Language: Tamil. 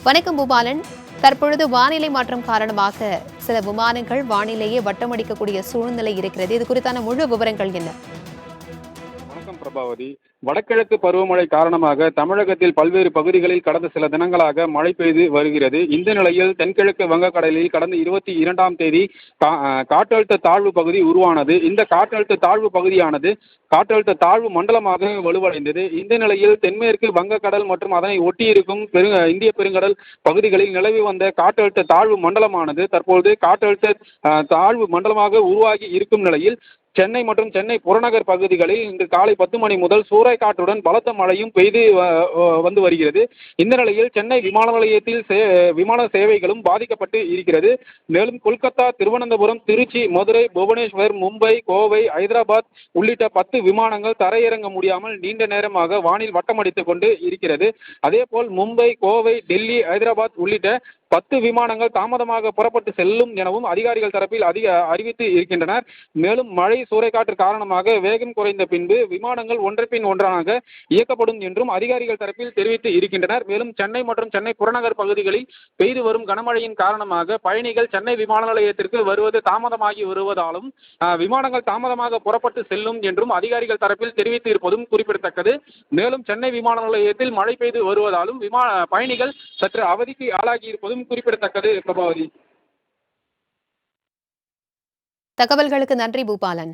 வணக்கம் பூபாலன். தற்பொழுது வானிலை மாற்றம் காரணமாக சில விமானங்கள் வானிலையே வட்டமடிக்கக்கூடிய சூழ்நிலை இருக்கிறது. இது குறித்தான முழு விவரங்கள் என்ன? வணக்கம் பிரபாவதி. வடகிழக்கு பருவமழை காரணமாக தமிழகத்தில் பல்வேறு பகுதிகளில் கடந்த சில தினங்களாக மழை பெய்து வருகிறது. இந்த நிலையில் தென்கிழக்கு வங்கக்கடலில் கடந்த 22ஆம் தேதி காற்றழுத்த தாழ்வு பகுதி உருவானது. இந்த காற்றழுத்த தாழ்வு பகுதியானது காற்றழுத்த தாழ்வு மண்டலமாக வலுவடைந்தது. இந்த நிலையில் தென்மேற்கு வங்கக்கடல் மற்றும் அதனை ஒட்டியிருக்கும் இந்திய பெருங்கடல் பகுதிகளில் நிலவி வந்த காற்றழுத்த தாழ்வு மண்டலமானது தற்போது காற்றழுத்த தாழ்வு மண்டலமாக உருவாகி இருக்கும் நிலையில் சென்னை மற்றும் சென்னை புறநகர் பகுதிகளில் இன்று காலை 10 மணி முதல் சூறைக்காற்றுடன் பலத்த மழையும் பெய்து வந்து வருகிறது. இந்த நிலையில் சென்னை விமான நிலையத்தில் விமான சேவைகளும் பாதிக்கப்பட்டு இருக்கிறது. மேலும் கொல்கத்தா, திருவனந்தபுரம், திருச்சி, மதுரை, புவனேஸ்வர், மும்பை, கோவை, ஹைதராபாத் உள்ளிட்ட 10 விமானங்கள் தரையிறங்க முடியாமல் நீண்ட நேரமாக வானில் வட்டமடித்துக் கொண்டு இருக்கிறது. அதேபோல் மும்பை, கோவை, டெல்லி, ஹைதராபாத் உள்ளிட்ட 10 விமானங்கள் தாமதமாக புறப்பட்டு செல்லும் எனவும் அதிகாரிகள் தரப்பில் அறிவித்து இருக்கின்றனர். மேலும் மழை சூறைக்காற்று காரணமாக வேகம் குறைந்த பின்பு விமானங்கள் ஒன்றன்பின் ஒன்றாக இயக்கப்படும் என்றும் அதிகாரிகள் தரப்பில் தெரிவித்து இருக்கின்றனர். மேலும் சென்னை மற்றும் சென்னை புறநகர் பகுதிகளில் பெய்து வரும் கனமழையின் காரணமாக பயணிகள் சென்னை விமான நிலையத்திற்கு வருவது தாமதமாகி வருவதாலும் விமானங்கள் தாமதமாக புறப்பட்டு செல்லும் என்றும் அதிகாரிகள் தரப்பில் தெரிவித்து இருப்பதும் குறிப்பிடத்தக்கது. மேலும் சென்னை விமான நிலையத்தில் மழை பெய்து வருவதாலும் பயணிகள் சற்று அவதிக்கு ஆளாகி இருப்பதும் குறிப்பிடத்தக்கது. பிரபாவதி, தகவல்களுக்கு நன்றி பூபாலன்.